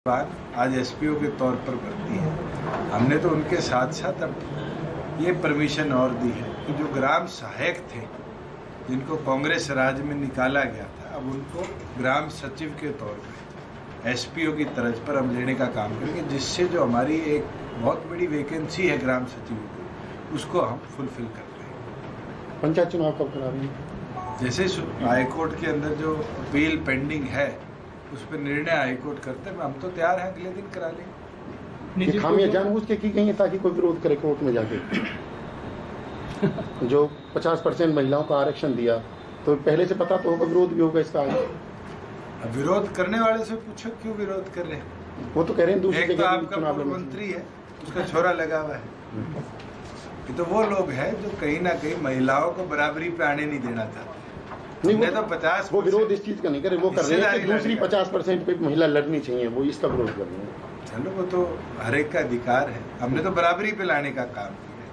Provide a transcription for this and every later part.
आज एसपीओ के तौर पर भर्ती है। हमने तो उनके साथ साथ अब ये परमिशन और दी है कि जो ग्राम सहायक थे जिनको कांग्रेस राज में निकाला गया था, अब उनको ग्राम सचिव के तौर पर एसपीओ की तर्ज पर हम लेने का काम करेंगे, जिससे जो हमारी एक बहुत बड़ी वैकेंसी है ग्राम सचिव की, उसको हम फुलफिल कर रहे हैं। पंचायत चुनाव कब करा रही है? जैसे हाईकोर्ट के अंदर जो अपील पेंडिंग है उस पर निर्णय हाईकोर्ट करते हैं, हम तो तैयार हैं अगले दिन करा लेंगे। खामियां जानबूझ के की गई है ताकि कोई विरोध करे कोर्ट में जाके। जो 50% महिलाओं का आरक्षण दिया तो पहले से पता तो होगा, विरोध भी होगा इसका। अब विरोध करने वाले से पूछो क्यों विरोध कर रहे हैं। वो तो कह रहे हैं दूसरी एक तो जगह आपका पूर्व मंत्री है, उसका छोरा लगा हुआ है। ये तो वो लोग हैं जो कहीं ना कहीं महिलाओं को बराबरी पे आने नहीं देना चाहते। नहीं, तो 50 वो विरोध इस चीज का नहीं करे, वो कर रहे हैं कि दूसरी 50% पे महिला लड़नी चाहिए, वो इसका विरोध कर रहे हैं। चलो वो तो हर एक का अधिकार है, हमने तो बराबरी पे लाने का काम किया।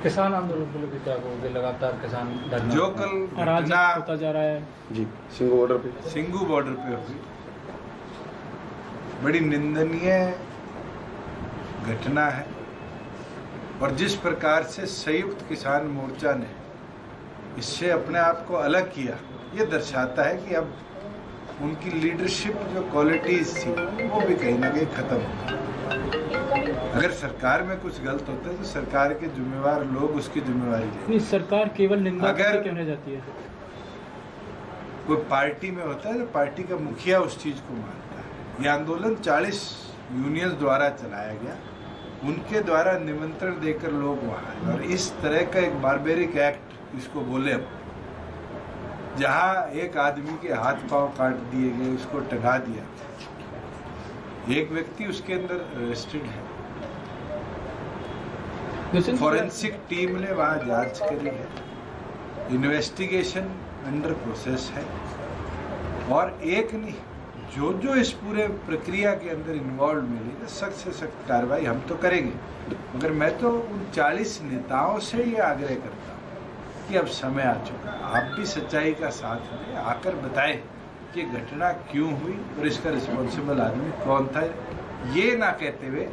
किसान आंदोलन को लेकर क्या कहोगे? लगातार किसान धरना जो कल घटना होता जा रहा है जी सिंगू बॉर्डर पे हुई, बड़ी निंदनीय घटना है। और जिस प्रकार से संयुक्त किसान मोर्चा ने इससे अपने आप को अलग किया, ये दर्शाता है कि अब उनकी लीडरशिप जो क्वालिटीज थी वो भी कहीं ना कहीं खत्म हो। अगर सरकार में कुछ गलत होता है तो सरकार के जिम्मेवार लोग उसकी जिम्मेवारी लेते हैं। सरकार केवल निंदा अगर क्यों रह जाती है? कोई पार्टी में होता है तो पार्टी का मुखिया उस चीज को मानता है। ये आंदोलन 40 यूनियंस द्वारा चलाया गया, उनके द्वारा निमंत्रण देकर लोग वहाँ आए, और इस तरह का एक बारबेरिक एक्ट इसको बोले, अब जहाँ एक आदमी के हाथ पांव काट दिए गए, उसको टंगा दिया, एक व्यक्ति उसके अंदर अरेस्टेड है। फॉरेंसिक टीम ने वहाँ जांच करी है, इन्वेस्टिगेशन अंडर प्रोसेस है, और एक नहीं जो इस पूरे प्रक्रिया के अंदर इन्वॉल्व मिलेगा सख्त से सख्त कार्रवाई हम तो करेंगे। मगर मैं तो उन 40 नेताओं से ये आग्रह करता हूँ कि अब समय आ चुका, आप भी सच्चाई का साथ दें, आकर बताएं कि घटना क्यों हुई और इसका रिस्पॉन्सिबल आदमी कौन था। ये ना कहते हुए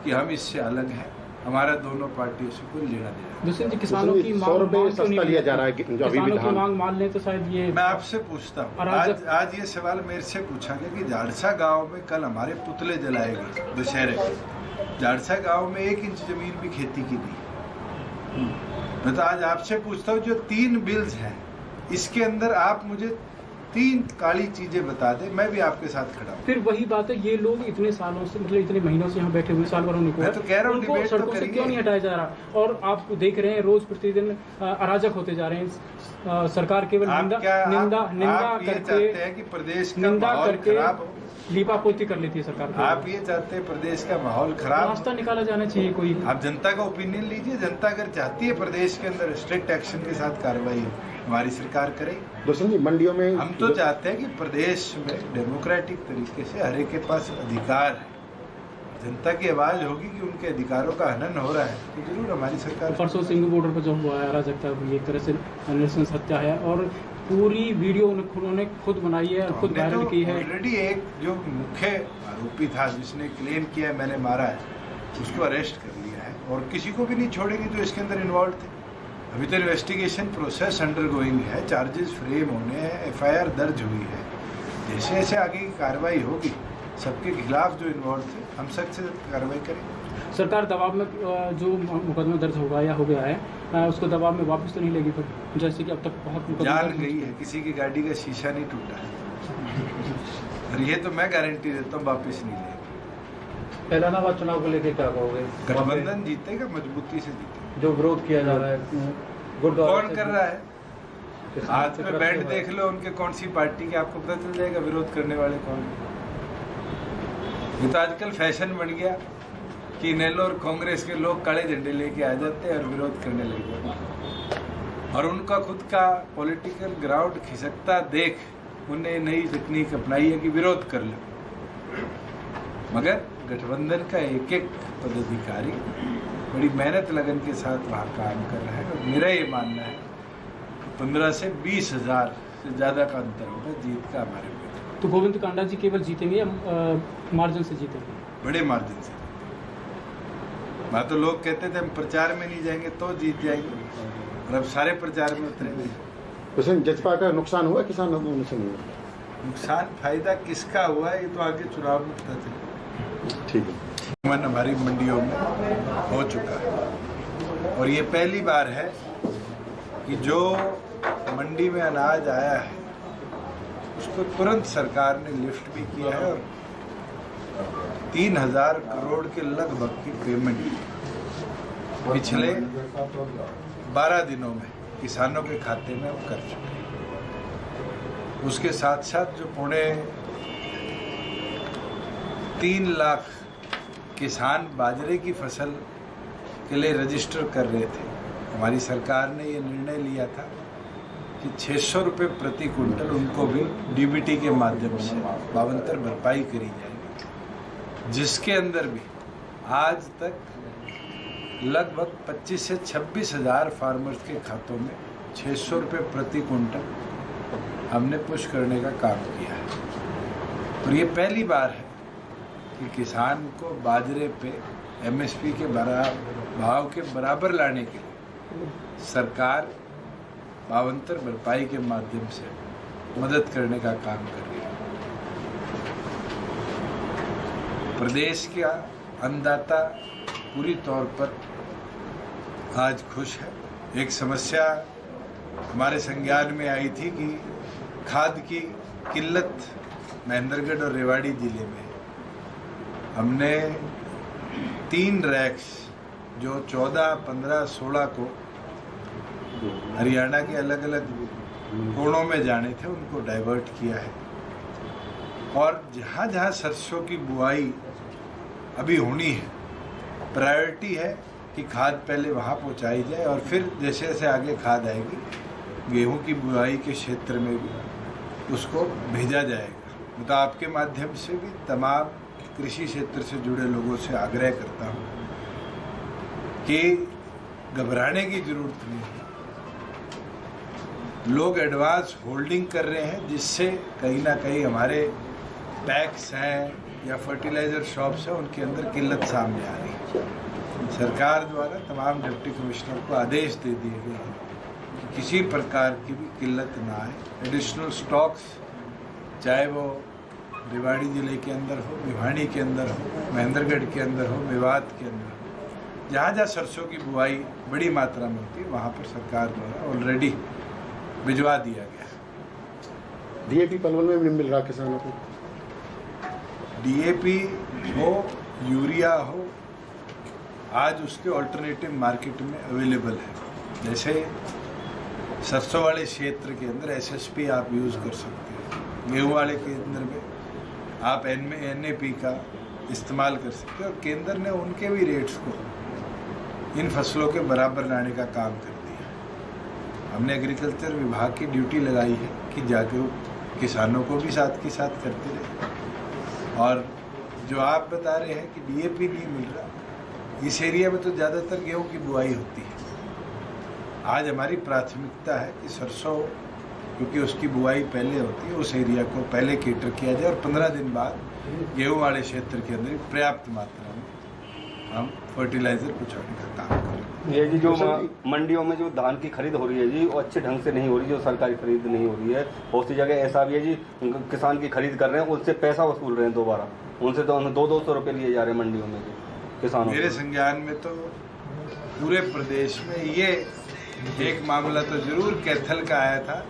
कि हम इससे अलग हैं, हमारा दोनों पार्टियों से कोई लेना देना। दूसरी जी, किसानों की सस्ता लिया जा रहा है कि किसानों की मांग मान लें तो शायद ये। मैं आपसे पूछता हूँ, आज ये सवाल मेरे से पूछा गया कि झाड़सा गांव में कल हमारे पुतले जलाए गए दशहरे को। झाड़सा गांव में 1 इंच जमीन भी खेती की नहीं। मैं तो आज आपसे पूछता हूँ, जो 3 बिल्स हैं इसके अंदर आप मुझे 3 काली चीजें बता दे, मैं भी आपके साथ खड़ा हूँ। फिर वही बात है, ये लोग इतने सालों से, मतलब इतने महीनों से यहाँ बैठे हुए, साल भर उनको, मैं तो कह रहा हूँ डिबेट तो सड़कों से क्यों नहीं हटाया जा रहा? और आप देख रहे हैं रोज प्रतिदिन अराजक होते जा रहे हैं। सरकार केवल निंदा करके, कि प्रदेश का माहौल खराब हो, लीपापोती कर लेती है सरकार। आप ये चाहते हैं प्रदेश का माहौल खराब, रास्ता निकाला जाना चाहिए कोई। आप जनता का ओपिनियन लीजिए, जनता अगर चाहती है प्रदेश के अंदर स्ट्रिक्ट एक्शन के साथ कार्रवाई हो, हमारी सरकार करे। जी मंडियों में हम तो चाहते हैं कि प्रदेश में डेमोक्रेटिक तरीके से हर एक के पास अधिकार है, जनता की आवाज होगी कि उनके अधिकारों का हनन हो रहा है तो जरूर हमारी सरकार। परसों सिंगू बॉर्डर पर जो हुआ है अराजकता, एक तरह से नृशंस हत्या है, और पूरी वीडियो उन्होंने खुद बनाई है और खुद वायरल की है। ऑलरेडी एक जो मुख्य आरोपी था जिसने क्लेम किया है मैंने मारा है, उसको अरेस्ट कर लिया है, और किसी को भी नहीं छोड़ेंगे जो इसके अंदर इन्वॉल्व थे। अभी तो इन्वेस्टिगेशन प्रोसेस अंडर गोइंग है, चार्जेस फ्रेम होने हैं, FIR दर्ज हुई है। जैसे जैसे आगे की कार्रवाई होगी सबके खिलाफ जो इन्वॉल्व थे हम सख्त से कार्रवाई करेंगे। सरकार दबाव में जो मुकदमा दर्ज होगा या हो गया है उसको दबाव में वापस तो नहीं लेगी, पर जैसे कि अब तक बहुत जान गई है, किसी की गाड़ी का शीशा नहीं टूटा है, और ये तो मैं गारंटी देता हूँ वापस नहीं लेगी। इलाहाबाद चुनाव को लेकर क्या कहोगे? गठबंधन जीतेगा, मजबूती से जीतेगा। जो विरोध किया जा रहा है कौन कर रहा है? आज में बैंड देख लो उनके, कौन सी पार्टी के, आपको पता चल जाएगा विरोध करने वाले कौन। ये तो आजकल फैशन बन गया कि नेलोर कांग्रेस के लोग काले झंडे लेके आ जाते हैं और विरोध करने लग जाते, और उनका खुद का पॉलिटिकल ग्राउंड खिसकता देख उन्हें नई तकनीक अपनाई है कि विरोध कर लो। मगर गठबंधन का एक एक पदाधिकारी बड़ी मेहनत लगन के साथ वहाँ काम कर रहा है, और मेरा ये मानना है 15 से 20 हज़ार से ज़्यादा का अंतर होगा जीत का हमारे में। तो गोविंद कांडा जी केवल जीतेंगे या मार्जिन से जीतेंगे? बड़े मार्जिन से। वहाँ तो लोग कहते थे हम प्रचार में नहीं जाएंगे तो जीत जाएंगे, और अब सारे प्रचार में उतरेंगे। हुसैन जजपा का नुकसान हुआ किसान आंदोलन से? नहीं, नुकसान फायदा किसका हुआ है ये तो आगे चुनाव में पता चलेगा। ठीक है। मन हमारी मंडियों में हो चुका है, और ये पहली बार है कि जो मंडी में अनाज आया है उसको तुरंत सरकार ने लिफ्ट भी किया है, और 3000 करोड़ के लगभग की पेमेंट पिछले 12 दिनों में किसानों के खाते में हम कर चुके हैं। उसके साथ साथ जो 3.25 लाख किसान बाजरे की फसल के लिए रजिस्टर कर रहे थे, हमारी सरकार ने ये निर्णय लिया था कि 600 रुपये प्रति क्विंटल उनको भी डीबीटी के माध्यम से भावांतर भरपाई करी जाएगी, जिसके अंदर भी आज तक लगभग 25 से 26 हज़ार फार्मर्स के खातों में 600 रुपये प्रति क्विंटल हमने पुश करने का काम किया है। और ये पहली बार है कि किसान को बाजरे पे एमएसपी के भाव के बराबर लाने के लिए सरकार भावांतर भरपाई के माध्यम से मदद करने का काम कर रही है। प्रदेश का अन्नदाता पूरी तौर पर आज खुश है। एक समस्या हमारे संज्ञान में आई थी कि खाद की किल्लत महेंद्रगढ़ और रेवाड़ी जिले में। हमने 3 रैक्स जो 14, 15, 16 को हरियाणा के अलग अलग कोणों में जाने थे उनको डाइवर्ट किया है, और जहाँ जहाँ सरसों की बुआई अभी होनी है प्रायोरिटी है कि खाद पहले वहाँ पहुँचाई जाए, और फिर जैसे जैसे आगे खाद आएगी गेहूं की बुआई के क्षेत्र में भी उसको भेजा जाएगा। मैं तो आपके माध्यम से भी तमाम कृषि क्षेत्र से जुड़े लोगों से आग्रह करता हूँ कि घबराने की जरूरत नहीं है। लोग एडवांस होल्डिंग कर रहे हैं, जिससे कहीं ना कहीं हमारे पैक्स हैं या फर्टिलाइजर शॉप्स हैं उनके अंदर किल्लत सामने आ रही है। सरकार द्वारा तमाम डिप्टी कमिश्नर को आदेश दे दिए गए हैं कि किसी प्रकार की भी किल्लत ना आए। एडिशनल स्टॉक्स चाहे वो रेवाड़ी जिले के अंदर हो, भिवानी के अंदर हो, महेंद्रगढ़ के अंदर हो, मेवात के अंदर हो, जहाँ जहाँ सरसों की बुआई बड़ी मात्रा में होती है वहाँ पर सरकार द्वारा ऑलरेडी भिजवा दिया गया। डीएपी पलवल में मिल रहा किसानों को? डीएपी हो, यूरिया हो, आज उसके ऑल्टरनेटिव मार्केट में अवेलेबल है। जैसे सरसों वाले क्षेत्र के अंदर एसएसपी आप यूज़ कर सकते हैं, गेहूँ वाले केंद्र में आप एनएपी का इस्तेमाल कर सकते हैं, और केंद्र ने उनके भी रेट्स को इन फसलों के बराबर लाने का काम कर दिया। हमने एग्रीकल्चर विभाग की ड्यूटी लगाई है कि जागरूक किसानों को भी साथ के साथ करते रहे। और जो आप बता रहे हैं कि डीएपी नहीं मिल रहा, इस एरिया में तो ज़्यादातर गेहूं की बुआई होती है। आज हमारी प्राथमिकता है कि सरसों, क्योंकि उसकी बुआई पहले होती है, उस एरिया को पहले केटर किया जाए, और 15 दिन बाद गेहूं वाले क्षेत्र के अंदर पर्याप्त मात्रा में हम फर्टिलाइजर पहुँचाने का काम करें। ये जी जो मंडियों में जो धान की खरीद हो रही है जी, वो अच्छे ढंग से नहीं हो रही, जो सरकारी खरीद नहीं हो रही है। बहुत सी जगह ऐसा भी है जी, किसान की खरीद कर रहे हैं, उससे पैसा वसूल रहे हैं दोबारा, उनसे तो 200-200 रुपये लिए जा रहे हैं मंडियों में जी किसानों। मेरे संज्ञान में तो पूरे प्रदेश में ये एक मामला तो जरूर कैथल का आया था,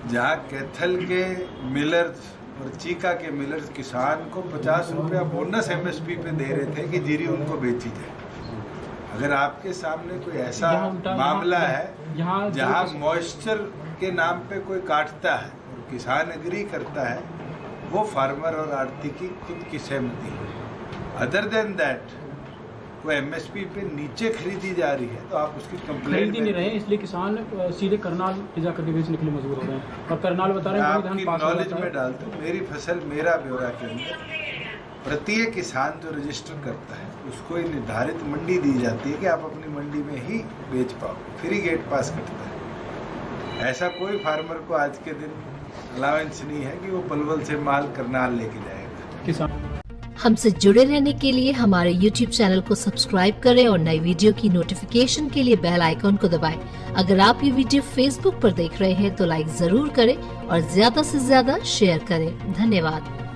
जहाँ कैथल के मिलर्स और चीका के मिलर्स किसान को 50 रुपया बोनस एमएसपी पे दे रहे थे कि जीरी उनको बेची जाए। अगर आपके सामने कोई ऐसा मामला है जहाँ मॉइस्चर के नाम पे कोई काटता है और किसान एग्री करता है, वो फार्मर और आड़ती की खुद की सहमति है। अदर देन दैट वो एमएसपी पे नीचे खरीदी जा रही है तो आप उसकी कंप्लेंट खरीद ही नहीं रहे, इसलिए किसान सीधे करनाल ले जाकर के बेचने के लिए मजबूर हो रहे हैं। और करनाल बता रहे हैं आपकी नॉलेज में डालते हैं, मेरी फसल मेरा ब्यौरा के अंदर प्रत्येक किसान जो रजिस्टर करता है उसको ये निर्धारित मंडी दी जाती है कि आप अपनी मंडी में ही बेच पाओ, फ्री गेट पास कटता है। ऐसा कोई फार्मर को आज के दिन अलावेंस नहीं है कि वो पलवल से माल करनाल लेके जाएगा। किसान हमसे जुड़े रहने के लिए हमारे YouTube चैनल को सब्सक्राइब करें और नई वीडियो की नोटिफिकेशन के लिए बेल आइकॉन को दबाएं। अगर आप ये वीडियो Facebook पर देख रहे हैं तो लाइक जरूर करें और ज्यादा से ज्यादा शेयर करें। धन्यवाद।